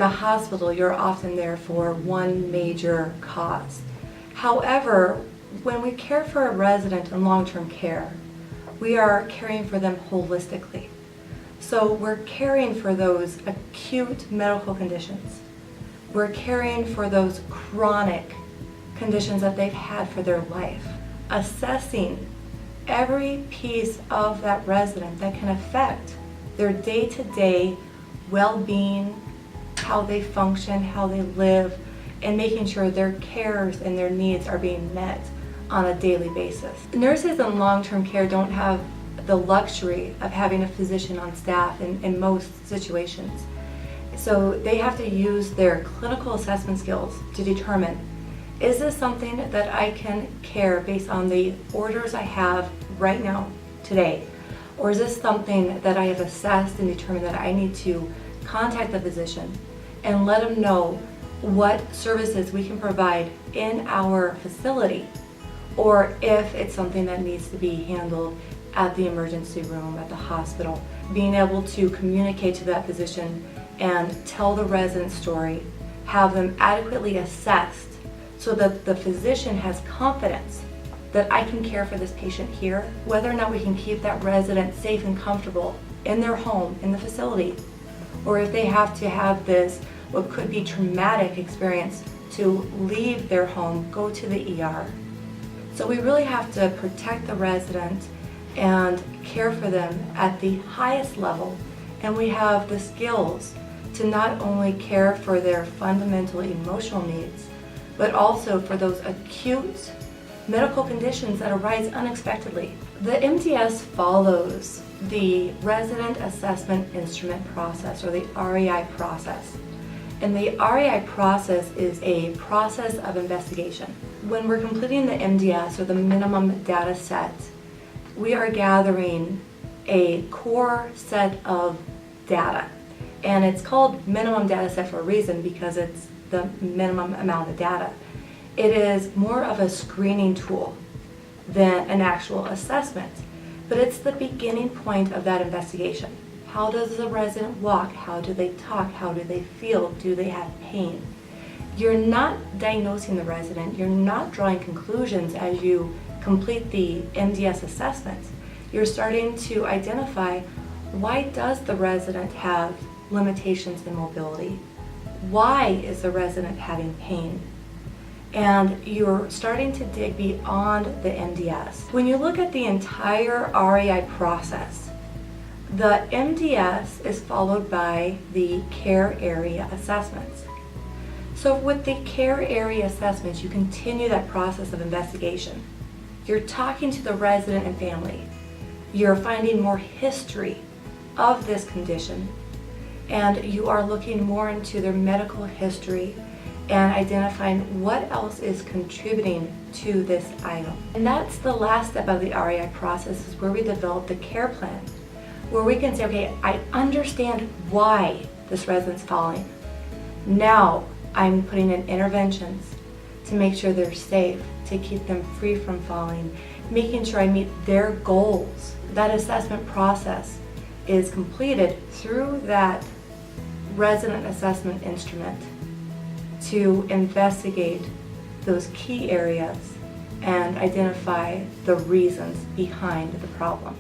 in a hospital, you're often there for one major cause. However, when we care for a resident in long-term care, we are caring for them holistically. So we're caring for those acute medical conditions. We're caring for those chronic conditions that they've had for their life. Assessing every piece of that resident that can affect their day-to-day well-being, how they function, how they live, and making sure their cares and their needs are being met on a daily basis. Nurses in long-term care don't have the luxury of having a physician on staff in most situations. So they have to use their clinical assessment skills to determine, is this something that I can care based on the orders I have right now, today? Or is this something that I have assessed and determined that I need to contact the physician and let them know what services we can provide in our facility, or if it's something that needs to be handled at the emergency room, at the hospital. Being able to communicate to that physician and tell the resident's story, have them adequately assessed so that the physician has confidence that I can care for this patient here, whether or not we can keep that resident safe and comfortable in their home, in the facility, or if they have to have this, what could be traumatic experience to leave their home, go to the ER. So we really have to protect the resident and care for them at the highest level, and we have the skills to not only care for their fundamental emotional needs, but also for those acute medical conditions that arise unexpectedly. The MDS follows the Resident Assessment Instrument process, or the RAI process. And the RAI process is a process of investigation. When we're completing the MDS, or the minimum data set, we are gathering a core set of data. And it's called minimum data set for a reason, because it's the minimum amount of data. It is more of a screening tool than an actual assessment, but it's the beginning point of that investigation. How does the resident walk? How do they talk? How do they feel? Do they have pain? You're not diagnosing the resident. You're not drawing conclusions as you complete the MDS assessment. You're starting to identify, why does the resident have limitations in mobility? Why is the resident having pain? And you're starting to dig beyond the MDS. When you look at the entire RAI process, the MDS is followed by the care area assessments. So with the care area assessments, you continue that process of investigation. You're talking to the resident and family. You're finding more history of this condition, and you are looking more into their medical history and identifying what else is contributing to this item. And that's the last step of the RAI process, is where we develop the care plan, where we can say, okay, I understand why this resident's falling. Now I'm putting in interventions to make sure they're safe, to keep them free from falling, making sure I meet their goals. That assessment process is completed through that resident assessment instrument to investigate those key areas and identify the reasons behind the problem.